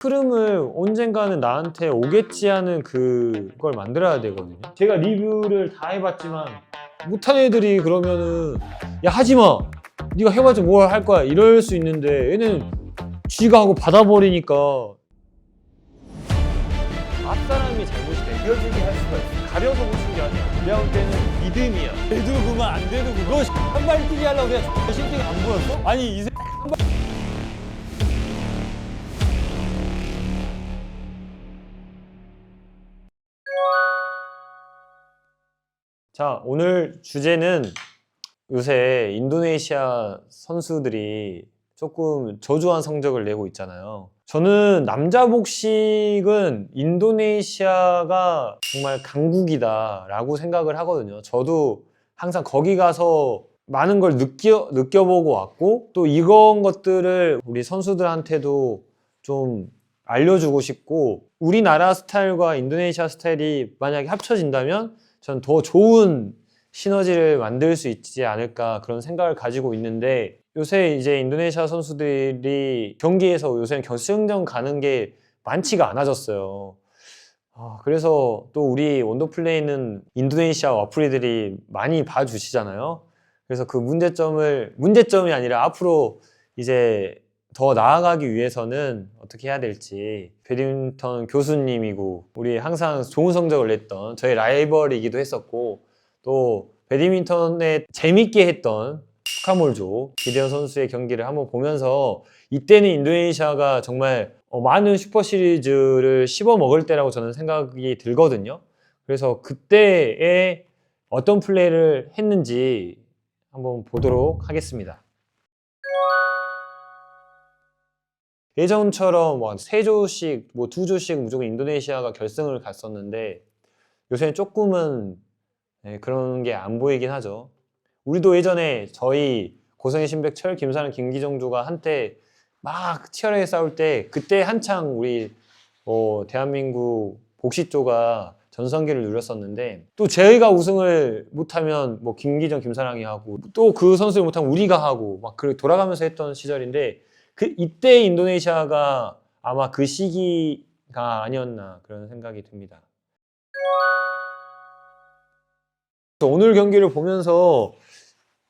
흐름을 언젠가는 나한테 오겠지 하는 그걸 만들어야 되거든요. 제가 리뷰를 다 해봤지만 못한 애들이 그러면은 야 하지마, 네가 해봤자 뭘 할 거야 이럴 수 있는데 얘는 쥐가 하고 받아버리니까 앞사람이 잘못이 느껴지게 할 수가 있어. 가려서 보신 게 아니야. 내가 볼 때는 믿음이야. 돼도 그만 안 돼도 그만. 너 한 발 뛰기 하려고 내가 신기가 안 보였어? 아니 이 자, 오늘 주제는 요새 인도네시아 선수들이 조금 저조한 성적을 내고 있잖아요. 저는 남자 복식은 인도네시아가 정말 강국이다라고 생각을 하거든요. 저도 항상 거기 가서 많은 걸 느껴보고 왔고, 또 이런 것들을 우리 선수들한테도 좀 알려주고 싶고, 우리나라 스타일과 인도네시아 스타일이 만약에 합쳐진다면 전 더 좋은 시너지를 만들 수 있지 않을까 그런 생각을 가지고 있는데, 요새 이제 인도네시아 선수들이 경기에서 요새는 결승전 가는 게 많지가 않아졌어요. 그래서 또 우리 원더플레이는 인도네시아 와플리들이 많이 봐주시잖아요. 그래서 그 문제점이 아니라 앞으로 이제 더 나아가기 위해서는 어떻게 해야 될지, 배드민턴 교수님이고 우리 항상 좋은 성적을 냈던 저희 라이벌이기도 했었고, 또 배드민턴에 재밌게 했던 수카몰조 기대현 선수의 경기를 한번 보면서 이때는 인도네시아가 정말 많은 슈퍼 시리즈를 씹어 먹을 때라고 저는 생각이 들거든요. 그래서 그때에 어떤 플레이를 했는지 한번 보도록 하겠습니다. 예전처럼 3조씩, 2조씩 무조건 인도네시아가 결승을 갔었는데 요새는 조금은 그런 게 안 보이긴 하죠. 우리도 예전에 저희 고성의 신백철, 김사랑, 김기정조가 한때 막 치열하게 싸울 때, 그때 한창 우리 대한민국 복식조가 전성기를 누렸었는데, 또 저희가 우승을 못하면 김기정, 김사랑이 하고, 또 그 선수를 못하면 우리가 하고 막 돌아가면서 했던 시절인데, 이때 인도네시아가 아마 그 시기가 아니었나 그런 생각이 듭니다. 오늘 경기를 보면서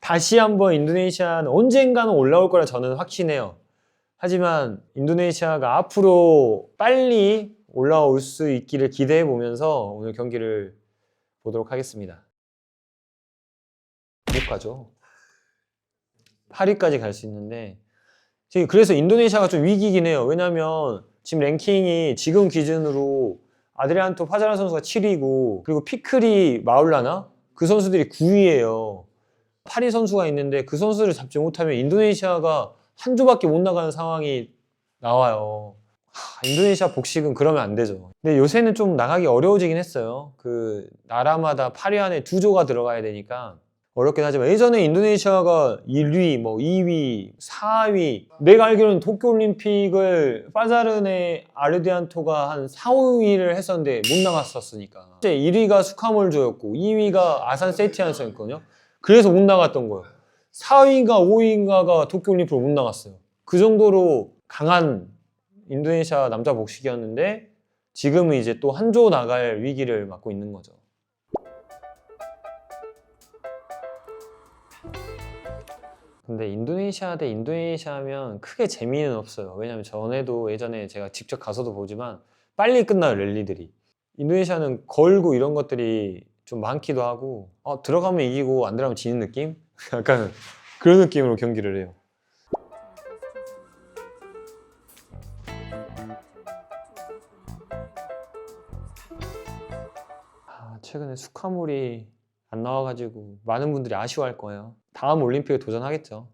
다시 한번 인도네시아는 언젠가는 올라올 거라 저는 확신해요. 하지만 인도네시아가 앞으로 빨리 올라올 수 있기를 기대해 보면서 오늘 경기를 보도록 하겠습니다. 못 가죠. 8위까지 갈 수 있는데, 그래서 인도네시아가 좀 위기긴 해요. 왜냐면 지금 랭킹이 지금 기준으로 아드리안토 파자란 선수가 7위고, 그리고 피크리 마울라나 그 선수들이 9위예요. 8위 선수가 있는데 그 선수를 잡지 못하면 인도네시아가 한 조밖에 못 나가는 상황이 나와요. 인도네시아 복식은 그러면 안 되죠. 근데 요새는 좀 나가기 어려워지긴 했어요. 그 나라마다 8위 안에 2조가 들어가야 되니까 어렵긴 하지만, 예전에 인도네시아가 1위, 2위, 4위, 내가 알기로는 도쿄올림픽을 파자르네 아르디안토가 한 4, 5위를 했었는데 못 나갔었으니까. 1위가 수카몰조였고 2위가 아산 세티안스였거든요. 그래서 못 나갔던 거예요. 4위인가 5위인가가 도쿄올림픽을 못 나갔어요. 그 정도로 강한 인도네시아 남자 복식이었는데, 지금은 이제 또 한 조 나갈 위기를 맞고 있는 거죠. 근데 인도네시아 대 인도네시아면 크게 재미는 없어요. 왜냐면 전에도 예전에 제가 직접 가서도 보지만 빨리 끝나요, 랠리들이. 인도네시아는 걸고 이런 것들이 좀 많기도 하고, 들어가면 이기고 안 들어가면 지는 느낌? 약간 그런 느낌으로 경기를 해요. 최근에 수카몰이 안 나와가지고 많은 분들이 아쉬워할 거예요. 다음 올림픽에 도전하겠죠.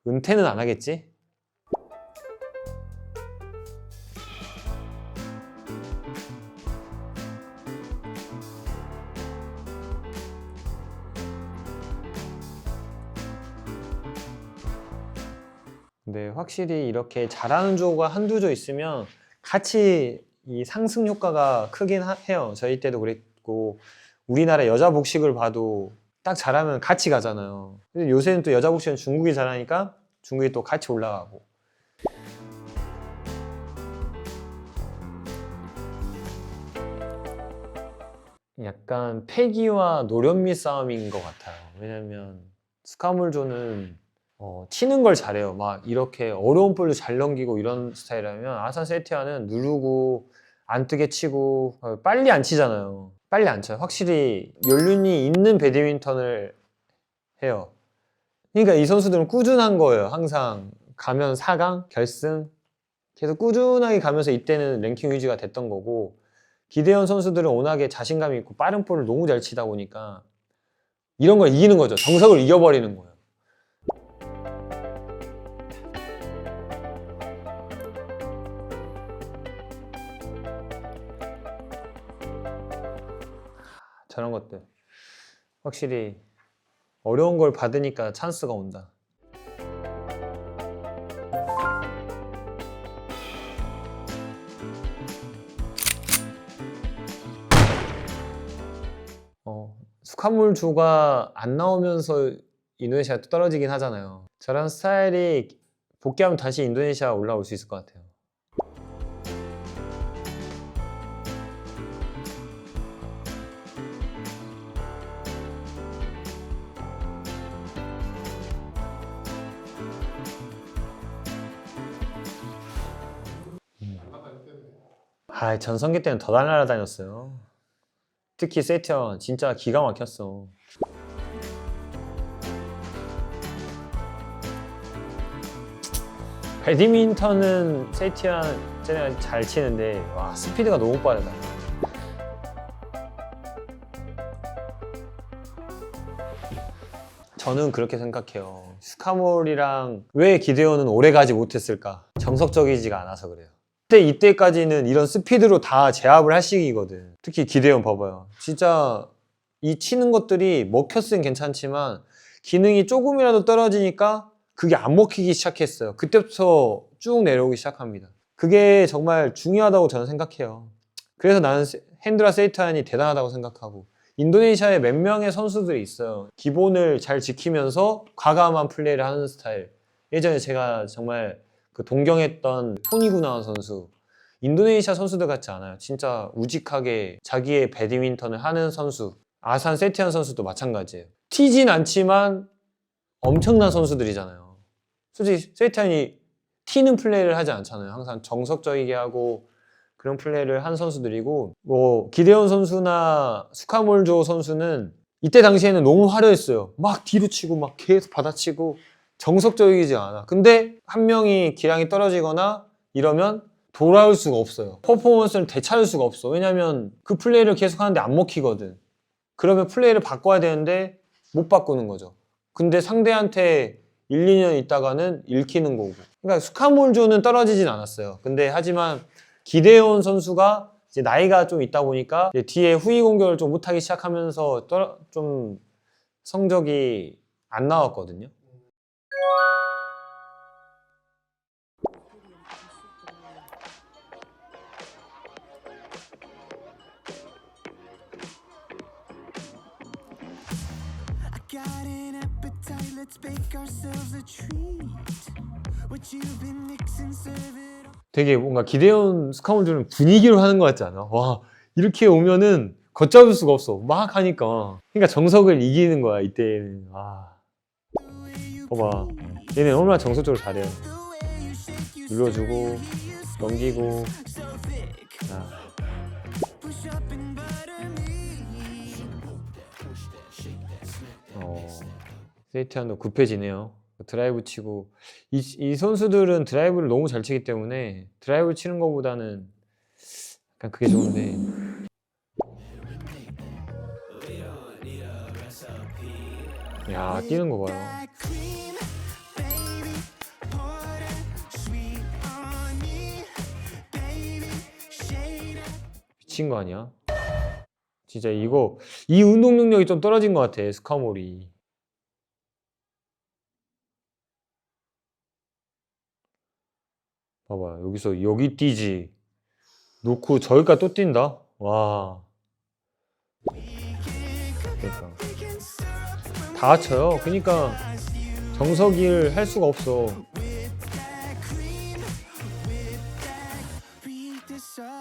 은퇴는 안 하겠지? 근데 확실히 이렇게 잘하는 조가 한두 조 있으면 같이 이 상승 효과가 크긴 해요. 저희 때도 그랬고, 우리나라 여자 복식을 봐도 딱 잘하면 같이 가잖아요. 근데 요새는 또 여자 복식은 중국이 잘하니까 중국이 또 같이 올라가고. 약간 패기와 노련미 싸움인 것 같아요. 왜냐면 스카물조는 치는 걸 잘해요. 막 이렇게 어려운 볼도 잘 넘기고 이런 스타일이라면 아산 세티아는 누르고 안 뜨게 치고 빨리 안 치잖아요. 빨리 안 쳐요. 확실히 연륜이 있는 배드민턴을 해요. 그러니까 이 선수들은 꾸준한 거예요. 항상 가면 4강, 결승 계속 꾸준하게 가면서 이때는 랭킹 유지가 됐던 거고, 기대현 선수들은 워낙에 자신감이 있고 빠른 볼을 너무 잘 치다 보니까 이런 걸 이기는 거죠. 정석을 이겨버리는 거예요. 저런 것들 확실히 어려운 걸 받으니까 찬스가 온다. 수카물조가 안 나오면서 인도네시아가 또 떨어지긴 하잖아요. 저런 스타일이 복귀하면 다시 인도네시아 올라올 수 있을 것 같아요. 전성기 때는 더 날아다녔어요. 특히 세티언 진짜 기가 막혔어. 배드민턴은 세티언 쟤네가 잘 치는데 와 스피드가 너무 빠르다. 저는 그렇게 생각해요. 스카몰이랑 왜 기대현은 오래 가지 못했을까? 정석적이지가 않아서 그래요. 이때까지는 이런 스피드로 다 제압을 할 시기거든. 특히 기대현 봐봐요. 진짜 이 치는 것들이 먹혔으면 괜찮지만 기능이 조금이라도 떨어지니까 그게 안 먹히기 시작했어요. 그때부터 쭉 내려오기 시작합니다. 그게 정말 중요하다고 저는 생각해요. 그래서 나는 핸드라 세이타안이 대단하다고 생각하고, 인도네시아에 몇 명의 선수들이 있어요. 기본을 잘 지키면서 과감한 플레이를 하는 스타일. 예전에 제가 정말 그 동경했던 토니 구나운 선수, 인도네시아 선수들 같지 않아요. 진짜 우직하게 자기의 배드민턴을 하는 선수. 아산 세티안 선수도 마찬가지예요. 튀진 않지만 엄청난 선수들이잖아요. 솔직히 세티안이 튀는 플레이를 하지 않잖아요. 항상 정석적이게 하고 그런 플레이를 한 선수들이고, 기대현 선수나 수카몰조 선수는 이때 당시에는 너무 화려했어요. 막 뒤로 치고 막 계속 받아치고 정석적이지 않아. 근데 한 명이 기량이 떨어지거나 이러면 돌아올 수가 없어요. 퍼포먼스를 되찾을 수가 없어. 왜냐면 그 플레이를 계속 하는데 안 먹히거든. 그러면 플레이를 바꿔야 되는데 못 바꾸는 거죠. 근데 상대한테 1, 2년 있다가는 읽히는 거고. 그러니까 수카몰조는 떨어지진 않았어요. 근데 하지만 기대현 선수가 이제 나이가 좀 있다 보니까 이제 뒤에 후위 공격을 좀 못하기 시작하면서 좀 성적이 안 나왔거든요. Got an appetite, let's bake ourselves a treat. What you've been mixing, serve it up. 되게 뭔가 기대현 스카울즈는 분위기로 하는 것 같지 않아? 와, 이렇게 오면은 걷잡을 수가 없어. 막 하니까. 그러니까 정석을 이기는 거야, 이때는. 아. 봐봐. 얘는 얼마나 정석적으로 잘해요. 눌러주고, 넘기고. 아. 세이티안도 급해지네요. 드라이브 치고 이 선수들은 드라이브를 너무 잘 치기 때문에 드라이브 치는 것보다는 약간 그게 좋은데, 야 뛰는 거 봐요. 미친 거 아니야? 진짜 이 운동 능력이 좀 떨어진 것 같아, 스카몰이. 봐봐, 여기서 여기 뛰지 놓고 저기까지 또 뛴다? 와. 그러니까 다 합쳐요. 그러니까 정석일 할 수가 없어.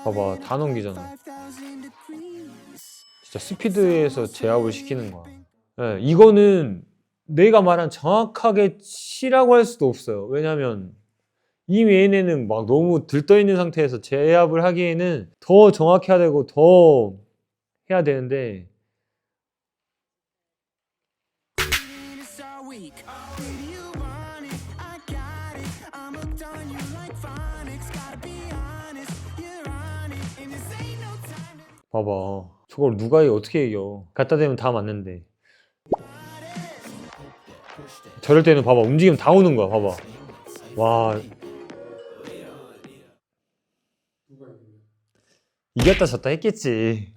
봐봐, 다 넘기잖아. 진짜 스피드에서 제압을 시키는 거야. 예, 이거는 내가 말한 정확하게 치라고 할 수도 없어요. 왜냐면 이미 얘네는 막 너무 들떠 있는 상태에서 제압을 하기에는 더 정확해야 되고 더 해야 되는데 봐봐. 저걸 누가 어떻게 이겨. 갖다 대면 다 맞는데. 저럴 때는 봐봐. 움직이면 다 오는 거야. 봐봐. 와. 이겼다 졌다 했겠지.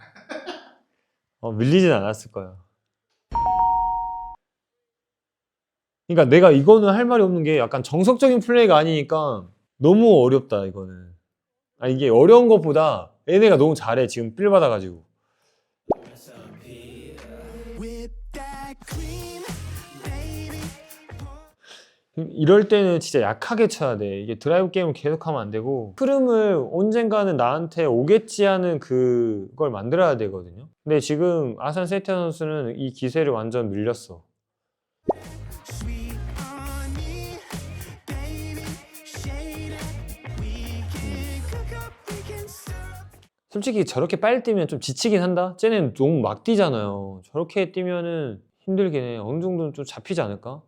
밀리진 않았을 거야. 그러니까 내가 이거는 할 말이 없는 게 약간 정석적인 플레이가 아니니까 너무 어렵다 이거는. 이게 어려운 것보다 얘네가 너무 잘해 지금 필 받아가지고. 이럴 때는 진짜 약하게 쳐야 돼. 이게 드라이브 게임을 계속하면 안 되고 흐름을 언젠가는 나한테 오겠지 하는 그걸 만들어야 되거든요. 근데 지금 아산 세티안 선수는 이 기세를 완전 늘렸어. 솔직히 저렇게 빨리 뛰면 좀 지치긴 한다? 쟤네는 너무 막 뛰잖아요. 저렇게 뛰면은 힘들긴 해. 어느 정도는 좀 잡히지 않을까?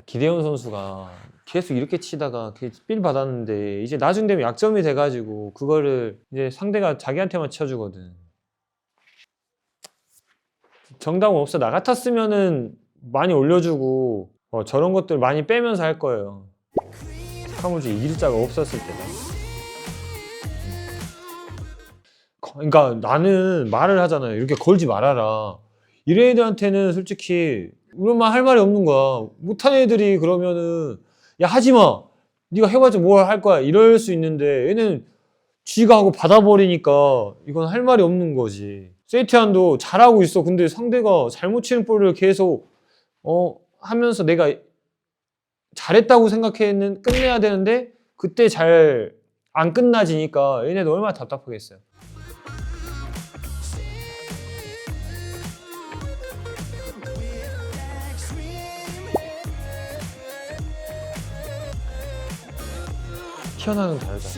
기대현 선수가 계속 이렇게 치다가 필 받았는데 이제 나중 되면 약점이 돼가지고 그거를 이제 상대가 자기한테만 쳐주거든. 정답은 없어. 나 같았으면은 많이 올려주고 저런 것들 많이 빼면서 할 거예요. 스카무지 이길 자가 없었을 때다. 그러니까 나는 말을 하잖아요. 이렇게 걸지 말아라. 이런 애들한테는 솔직히 이런 말 할 말이 없는 거야. 못하는 애들이 그러면은 야 하지 마. 네가 해봐야지 뭘 할 거야. 이럴 수 있는데 얘는 쥐가 하고 받아버리니까 이건 할 말이 없는 거지. 세이티안도 잘하고 있어. 근데 상대가 잘못 치는 볼을 계속 하면서 내가 잘했다고 생각했는 끝내야 되는데 그때 잘 안 끝나지니까 얘네도 얼마나 답답하겠어요. 튀어나오는 다르다.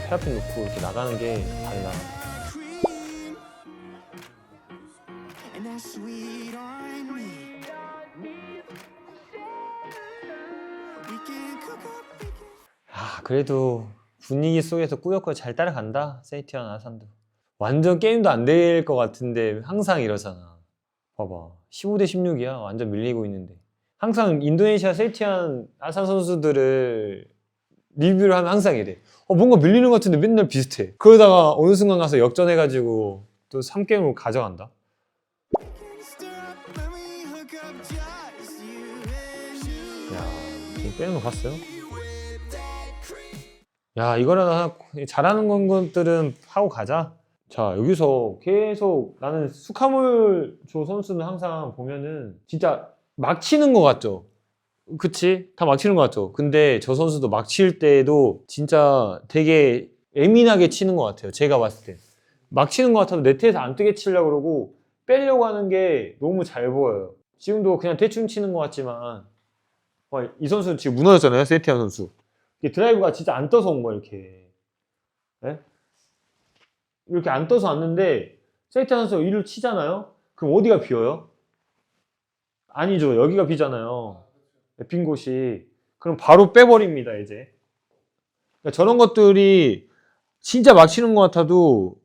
헤어핀 놓고 이렇게 나가는 게 달라. 그래도 분위기 속에서 꾸역꾸역 잘 따라간다. 세이티안 아산도. 완전 게임도 안 될 것 같은데 항상 이러잖아. 봐봐. 15대 16이야. 완전 밀리고 있는데. 항상 인도네시아 세이티안 아산 선수들을 리뷰를 하면 항상 이래. 뭔가 밀리는 것 같은데 맨날 비슷해. 그러다가 어느 순간 가서 역전해가지고 또 3게임을 가져간다. 야, 지금 빼는 거 봤어요? 야, 이거라도 잘하는 것들은 하고 가자. 자, 여기서 계속 나는 수카물조 선수는 항상 보면은 진짜 막 치는 것 같죠? 그치? 다 막 치는 것 같죠? 근데 저 선수도 막 칠 때도 진짜 되게 예민하게 치는 것 같아요. 제가 봤을 때. 막 치는 것 같아도 네트에서 안 뜨게 치려고 그러고 빼려고 하는 게 너무 잘 보여요. 지금도 그냥 대충 치는 것 같지만 이 선수는 지금 무너졌잖아요. 세티안 선수. 드라이브가 진짜 안 떠서 온 거야, 이렇게. 네? 이렇게 안 떠서 왔는데 세이티안 선수가 이를 치잖아요? 그럼 어디가 비어요? 아니죠. 여기가 비잖아요. 빈 곳이. 그럼 바로 빼버립니다, 이제. 그러니까 저런 것들이 진짜 막 치는 것 같아도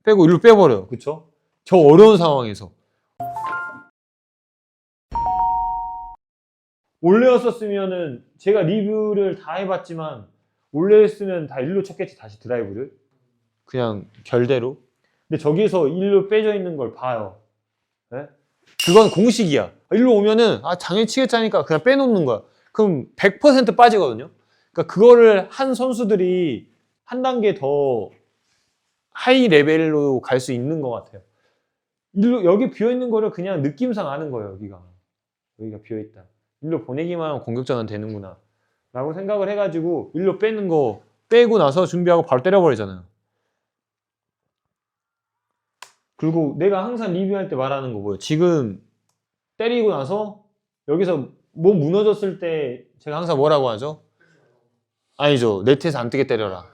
빼고 일로 빼버려요. 그쵸? 저 어려운 상황에서. 원래였었으면은 제가 리뷰를 다 해봤지만 원래였으면 다 일로 쳤겠지, 다시 드라이브를. 그냥 결대로. 근데 저기서 일로 빼져 있는 걸 봐요. 네? 그건 공식이야. 일로 오면은 당연히 치겠자니까 그냥 빼놓는 거야. 그럼 100% 빠지거든요. 그러니까 그거를 한 선수들이 한 단계 더 하이 레벨로 갈 수 있는 것 같아요. 일로 여기 비어 있는 거를 그냥 느낌상 아는 거예요. 여기가 비어 있다. 일로 보내기만 하면 공격전은 되는구나 라고 생각을 해가지고 일로 빼는 거 빼고 나서 준비하고 바로 때려버리잖아요. 그리고 내가 항상 리뷰할 때 말하는 거 뭐예요? 지금 때리고 나서 여기서 몸 무너졌을 때 제가 항상 뭐라고 하죠? 아니죠. 네트에서 안 뜨게 때려라.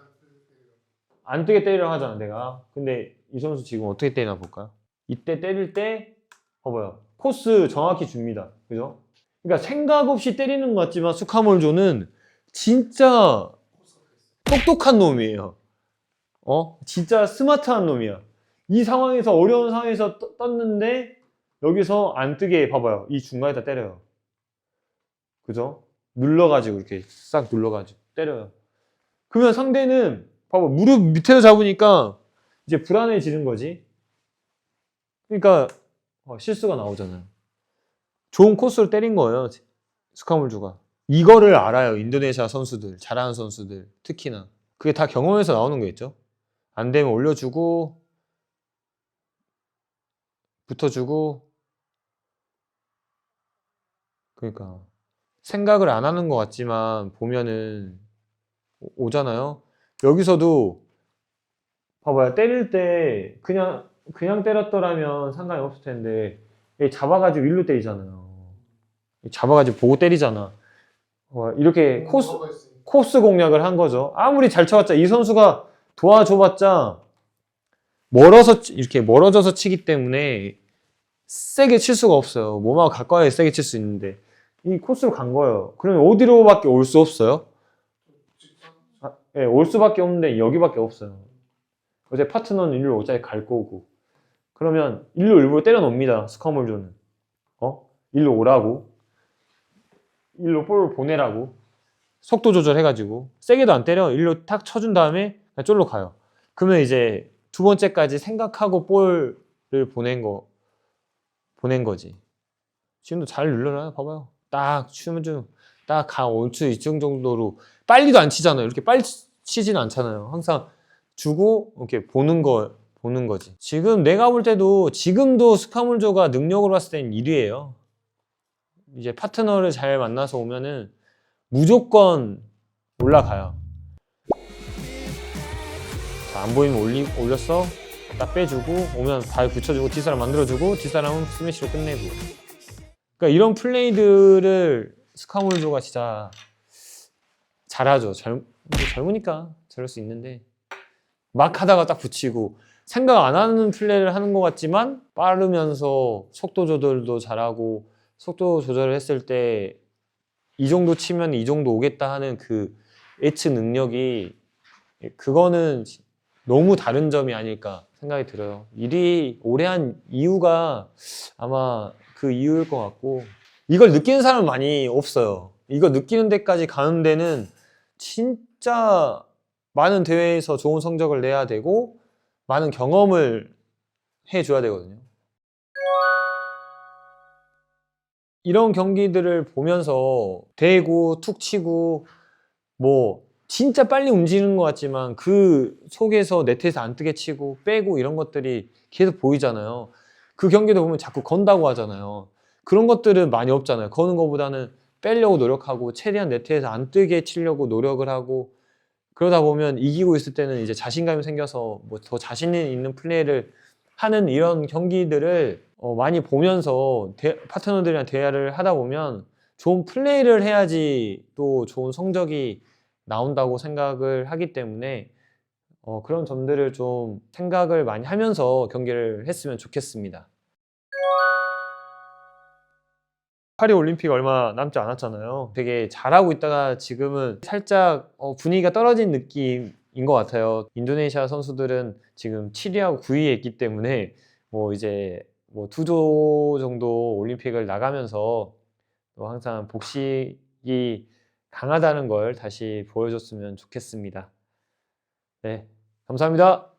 안 뜨게 때리라 하잖아 내가. 근데 이 선수 지금 어떻게 때리나 볼까요? 이때 때릴 때 봐봐요. 코스 정확히 줍니다. 그죠? 그러니까 생각 없이 때리는 것 같지만 스카몰조는 진짜 똑똑한 놈이에요. 진짜 스마트한 놈이야. 이 상황에서 어려운 상황에서 떴는데 여기서 안 뜨게 봐봐요. 이 중간에다 때려요. 그죠? 눌러가지고 이렇게 싹 눌러가지고 때려요. 그러면 상대는 봐봐 무릎 밑에서 잡으니까 이제 불안해지는 거지. 그러니까 실수가 나오잖아요. 좋은 코스로 때린 거예요. 스카몰주가. 이거를 알아요. 인도네시아 선수들, 잘하는 선수들 특히나. 그게 다 경험에서 나오는 거겠죠. 안 되면 올려주고 붙어주고. 그러니까 생각을 안 하는 것 같지만 보면은 오잖아요. 여기서도 봐봐요. 때릴 때 그냥 때렸더라면 상관이 없을 텐데 잡아가지고 일로 때리잖아요. 잡아가지고 보고 때리잖아. 이렇게 코스 공략을 한 거죠. 아무리 잘 쳐봤자 이 선수가 도와줘봤자 이렇게 멀어져서 치기 때문에 세게 칠 수가 없어요. 몸하고 가까이 세게 칠 수 있는데 이 코스로 간 거예요. 그러면 어디로밖에 올 수 없어요? 네, 올 수밖에 없는데 여기밖에 없어요. 어제 파트너는 일로 어차피 갈 거고. 그러면 일로 일부러 때려 놓습니다. 스카몰조는. 일로 오라고. 일로 볼을 보내라고. 속도 조절해가지고. 세게도 안 때려. 일로 탁 쳐준 다음에 그냥 쫄로 가요. 그러면 이제 두 번째까지 생각하고 볼을 보낸 거지. 지금도 잘 눌러놔요. 봐봐요. 딱 추면 좀, 딱 올추 이쯤 정도로 빨리도 안 치잖아요. 이렇게 빨리 치진 않잖아요. 항상 주고 이렇게 보는 거지. 지금 내가 볼 때도 지금도 스카몰조가 능력으로 봤을 땐 1위예요. 이제 파트너를 잘 만나서 오면은 무조건 올라가요. 자, 안 보이면 올렸어. 딱 빼주고 오면 발 붙여주고 뒷사람 만들어주고 뒷사람은 스매시로 끝내고. 그러니까 이런 플레이들을 스카몰조가 진짜 잘하죠. 젊으니까 저럴 수 있는데 막 하다가 딱 붙이고 생각 안 하는 플레이를 하는 것 같지만 빠르면서 속도 조절도 잘하고 속도 조절을 했을 때 이 정도 치면 이 정도 오겠다 하는 그 예측 능력이 그거는 너무 다른 점이 아닐까 생각이 들어요. 일이 오래 한 이유가 아마 그 이유일 것 같고 이걸 느끼는 사람은 많이 없어요. 이거 느끼는 데까지 가는 데는 진짜 많은 대회에서 좋은 성적을 내야 되고 많은 경험을 해줘야 되거든요. 이런 경기들을 보면서 대고 툭 치고 뭐 진짜 빨리 움직이는 것 같지만 그 속에서 네트에서 안 뜨게 치고 빼고 이런 것들이 계속 보이잖아요. 그 경기도 보면 자꾸 건다고 하잖아요. 그런 것들은 많이 없잖아요. 거는 것보다는 빼려고 노력하고 최대한 네트에서 안 뜨게 치려고 노력을 하고 그러다 보면 이기고 있을 때는 이제 자신감이 생겨서 뭐 더 자신 있는 플레이를 하는 이런 경기들을 많이 보면서 파트너들이랑 대화를 하다 보면 좋은 플레이를 해야지 또 좋은 성적이 나온다고 생각을 하기 때문에 그런 점들을 좀 생각을 많이 하면서 경기를 했으면 좋겠습니다. 파리 올림픽 얼마 남지 않았잖아요. 되게 잘하고 있다가 지금은 살짝 분위기가 떨어진 느낌인 것 같아요. 인도네시아 선수들은 지금 7위하고 9위에 있기 때문에 뭐 이제 뭐 2조 정도 올림픽을 나가면서 또 항상 복식이 강하다는 걸 다시 보여줬으면 좋겠습니다. 네, 감사합니다.